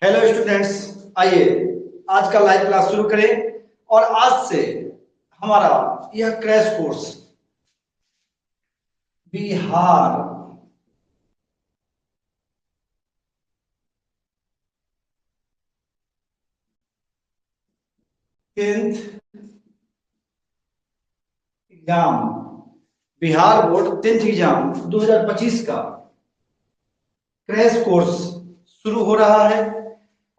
Hello students, आइए आज का लाइव क्लास शुरू करें। और आज से हमारा यह crash course Bihar tenth exam, Bihar board tenth exam 2025 का क्रैश कोर्स शुरू हो रहा है।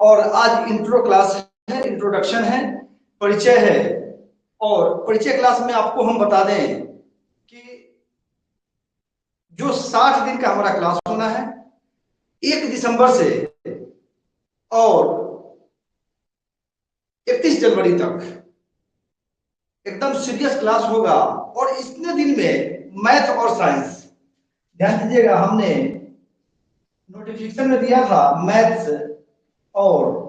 और आज इंट्रो क्लास है, इंट्रोडक्शन है, परिचय है। और परिचय क्लास में आपको हम बता दें कि जो 60 दिन का हमारा क्लास होना है 1 दिसंबर से और 31 जनवरी तक एकदम सीरियस क्लास होगा। और इतने दिन में मैथ और साइंस, ध्यान दीजिएगा, हमने नोटिफिकेशन में दिया था मैथ्स और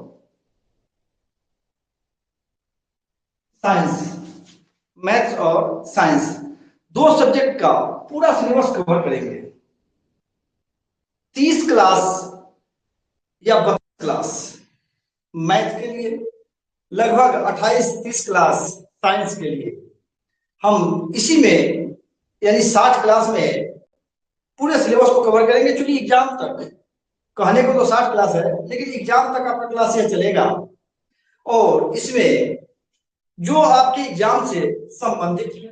साइंस, मैथ्स और साइंस दो सब्जेक्ट का पूरा सिलेबस कवर करेंगे। 30 क्लास या 32 क्लास मैथ के लिए, लगभग 28-30 क्लास साइंस के लिए। हम इसी में यानी 60 क्लास में पूरे सिलेबस को कवर करेंगे। चूंकि एग्जाम तक, कहने को तो 60 क्लास है लेकिन एग्जाम तक आपका क्लास यह चलेगा। और इसमें जो आपके एग्जाम से संबंधित है,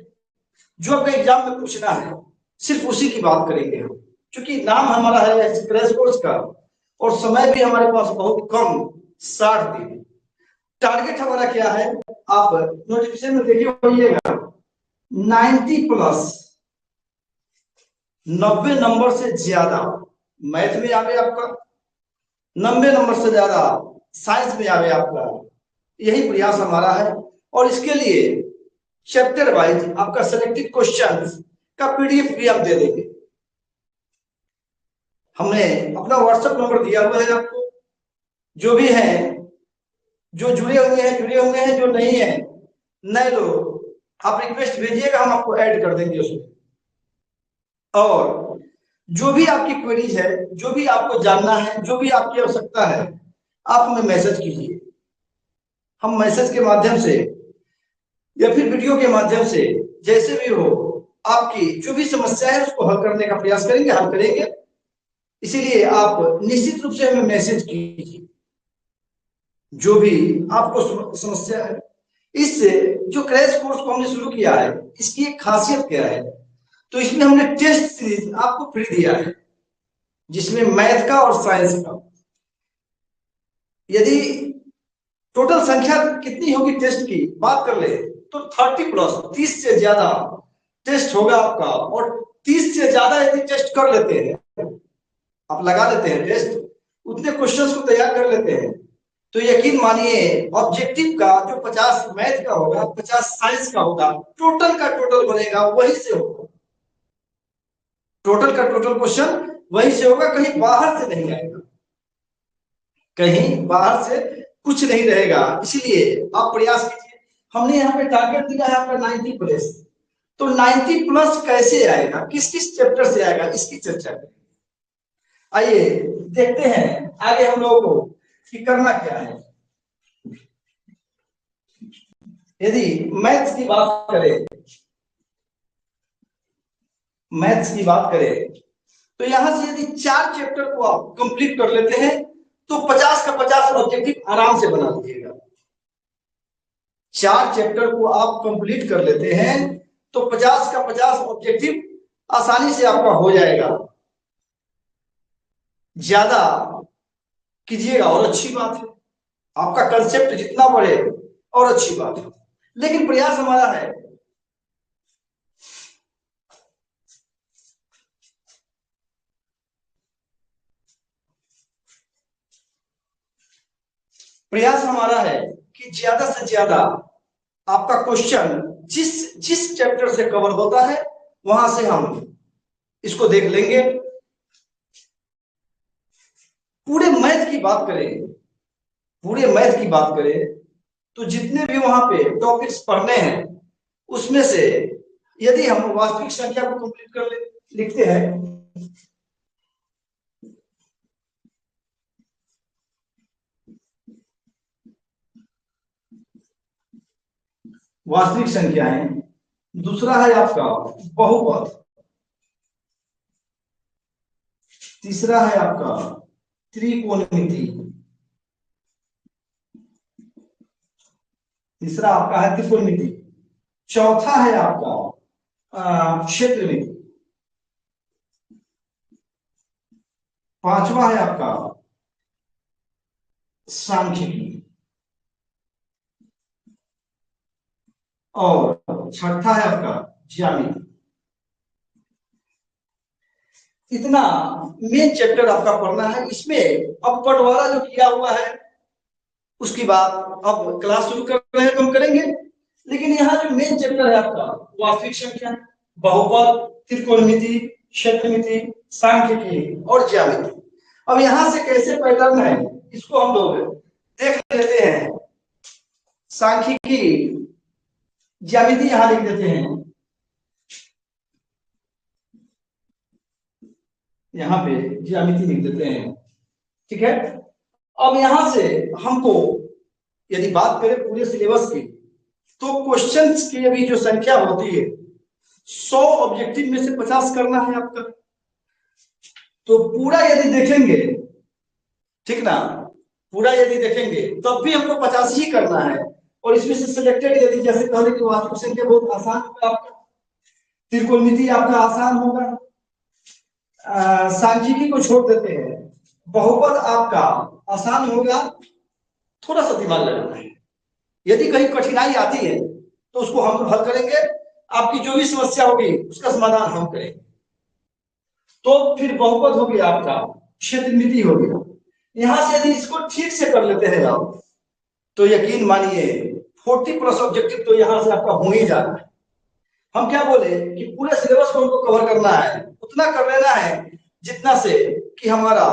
जो आपके एग्जाम में पूछना है, सिर्फ उसी की बात करेंगे हम। चूंकि नाम हमारा है क्रैश कोर्स का और समय भी हमारे पास बहुत कम, 60 दिन। टारगेट हमारा क्या है, आप नोटिफिकेशन में देखिए होइएगा, 90 प्लस, 90 नंबर से ज्यादा मैथ में आवे आपका, 90 नंबर से ज्यादा साइंस में आवे आपका, यही प्रयास हमारा है। और इसके लिए चैप्टर वाइज आपका सिलेक्टेड क्वेश्चंस का पीडीएफ भी हम दे देंगे। हमने अपना व्हाट्सएप नंबर दिया हुआ है आपको, जो भी है, जो जुड़े हुए हैं, जो नहीं है, नए लोग, आप रिक्वेस्ट भेजिएगा, हम आपको ऐड कर देंगे उसमें। और जो भी आपकी क्वेरीज है, जो भी आपको जानना है, जो भी आपकी आवश्यकता है, आप हमें मैसेज कीजिए। हम मैसेज के माध्यम से या फिर वीडियो के माध्यम से, जैसे भी हो, आपकी जो भी समस्या है उसको हल करने का प्रयास करेंगे, हल करेंगे। इसीलिए आप निश्चित रूप से हमें मैसेज कीजिए जो भी आपको समस्या है। इससे जो क्रैश कोर्स को हमने शुरू किया है, इसकी एक खासियत क्या है, तो इसमें हमने टेस्ट सीरीज आपको फ्री दिया है, जिसमें मैथ का और साइंस का, यदि टोटल संख्या कितनी होगी टेस्ट की बात कर ले तो 30 प्लस, 30 से ज्यादा टेस्ट होगा आपका। और 30 से ज्यादा यदि टेस्ट कर लेते हैं, आप लगा लेते हैं टेस्ट, उतने क्वेश्चंस को तैयार कर लेते हैं, तो यकीन मानिए ऑब्जेक्टिव का जो 50 मैथ का होगा, 50 साइंस का होगा, टोटल का टोटल बनेगा वही से होगा। टोटल का टोटल क्वेश्चन वही से होगा, कहीं बाहर से नहीं आएगा, कहीं बाहर से कुछ नहीं रहेगा। इसीलिए आप प्रयास कीजिए। हमने यहाँ पे टारगेट दिया है आपका 90 प्लस, तो 90 प्लस कैसे आएगा, किस किस चैप्टर से आएगा, इसकी चर्चा करेंगे। आइए देखते हैं आगे हम लोगों को कि करना क्या है। यदि मैथ्स की बात करें, मैथ्स की बात करें तो यहां से यदि 4 चैप्टर को आप कंप्लीट कर लेते हैं तो 50 का 50 ऑब्जेक्टिव आराम से बना लीजिएगा। 4 चैप्टर को आप कंप्लीट कर लेते हैं तो 50 का 50 ऑब्जेक्टिव आसानी से आपका हो जाएगा। ज्यादा कीजिएगा और अच्छी बात है, आपका कंसेप्ट जितना बढ़े और अच्छी बात है, लेकिन प्रयास हमारा है प्रयास हमारा है कि ज्यादा से ज्यादा आपका क्वेश्चन जिस जिस चैप्टर से कवर होता है वहां से हम इसको देख लेंगे। पूरे मैथ की बात करें, पूरे मैथ की बात करें तो जितने भी वहां पे टॉपिक्स पढ़ने हैं उसमें से यदि हम वास्तविक संख्या को कंप्लीट कर लिखते हैं वास्तविक संख्याएं, दूसरा है आपका बहुपद, तीसरा है आपका त्रिकोणमिति, तीसरा आपका है त्रिकोणमिति, चौथा है आपका क्षेत्रमिति, पांचवा है आपका सांख्यिकी, और छठा है आपका ज्यामिति। इतना मेन चैप्टर आपका पढ़ना है। इसमें अब बंटवारा जो किया हुआ है उसकी बात अब क्लास शुरू कर रहे हैं तो हम करेंगे, लेकिन यहाँ जो मेन चैप्टर है आपका वास्तविक संख्या, बहुपद, त्रिकोणमिति, क्षेत्रमिति, सांख्यिकी और ज्यामिति। अब यहाँ से कैसे पैटर्न है इसको हम लोग देख लेते हैं। सांख्यिकी, ज्यामिति यहां लिख देते हैं, यहाँ पे ज्यामिति लिख देते हैं, ठीक है। अब यहां से हमको यदि बात करें पूरे सिलेबस की, तो क्वेश्चंस की अभी जो संख्या होती है 100 ऑब्जेक्टिव में से 50 करना है आपका। तो पूरा यदि देखेंगे, ठीक ना, पूरा यदि देखेंगे तब भी हमको 50 ही करना है। और इसमें से सिलेक्टेड यदि जैसे कहने की वास्तविक संख्या बहुत आसान होगा आपका, त्रिकोणमिति आपका आसान होगा, सांख्यिकी को छोड़ देते हैं, बहुपद आपका आसान होगा, थोड़ा सा दिमाग लगाना है। यदि कहीं कठिनाई आती है तो उसको हम हल करेंगे, आपकी जो भी समस्या होगी उसका समाधान हम करेंगे। तो फिर बहुपद हो गया आपका, क्षेत्रमिति हो गया। यहां से यदि इसको ठीक से कर लेते हैं आप तो यकीन मानिए 40+ ऑब्जेक्टिव तो यहां से आपका हो ही जाना है। हम क्या बोले कि पूरे सिलेबस को हमको कवर करना है, उतना कर लेना है जितना से कि हमारा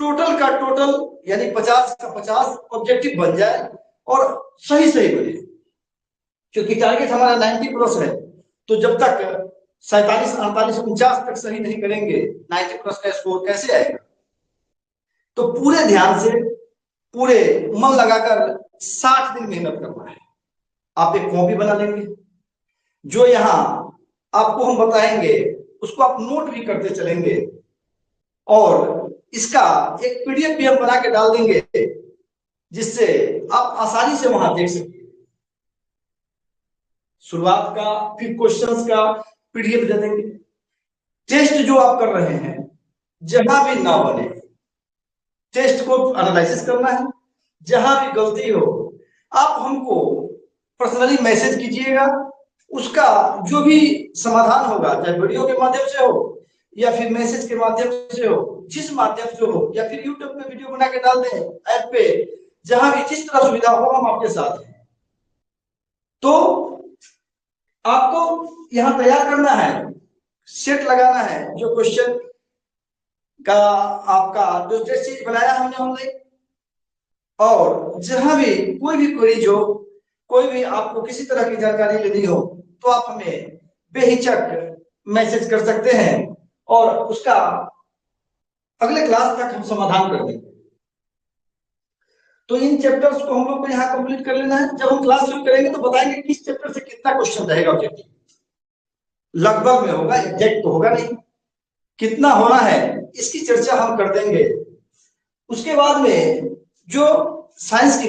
टोटल का टोटल यानी 50 का 50 ऑब्जेक्टिव बन जाए और सही सही बने। क्योंकि टारगेट हमारा 90+ है, तो जब तक 47, 48, 49 तक सही नहीं करेंगे 90+ का स्कोर कैसे आएगा। तो पूरे ध्यान से, पूरे मन लगाकर 60 दिन मेहनत करना है। आप एक कॉपी बना लेंगे, जो यहाँ आपको हम बताएंगे उसको आप नोट भी करते चलेंगे, और इसका एक पीडीएफ भी हम बना के डाल देंगे जिससे आप आसानी से वहां देख सकें। शुरुआत का फिर क्वेश्चंस का पीडीएफ दे देंगे। टेस्ट जो आप कर रहे हैं जहां भी ना बने, टेस्ट को एनालिसिस करना है, जहां भी गलती हो आप हमको पर्सनली मैसेज कीजिएगा, उसका जो भी समाधान होगा, चाहे वीडियो के माध्यम से हो या फिर मैसेज के माध्यम से हो, जिस माध्यम से हो, या फिर यूट्यूब पे वीडियो बना के डाल दें ऐप पे, जहां भी जिस तरह सुविधा हो हम आपके साथ हैं। तो आपको यहां तैयार करना है, सेट लगाना है, जो क्वेश्चन का आपका जो टेस्ट सीरीज बनाया हमने ऑनलाइन, और जहां भी कोई भी क्वेरी हो, कोई भी आपको किसी तरह की जानकारी लेनी हो तो आप हमें बेहिचक मैसेज कर सकते हैं और उसका अगले क्लास तक हम समाधान कर देंगे। तो इन चैप्टर्स को हम लोग को यहाँ कंप्लीट कर लेना है। जब हम क्लास शुरू करेंगे तो बताएंगे किस चैप्टर से कितना क्वेश्चन रहेगा ऑब्जेक्टिव, लगभग में होगा, एग्जैक्ट तो होगा नहीं, कितना होना है इसकी चर्चा हम कर देंगे। उसके बाद में जो साइंस की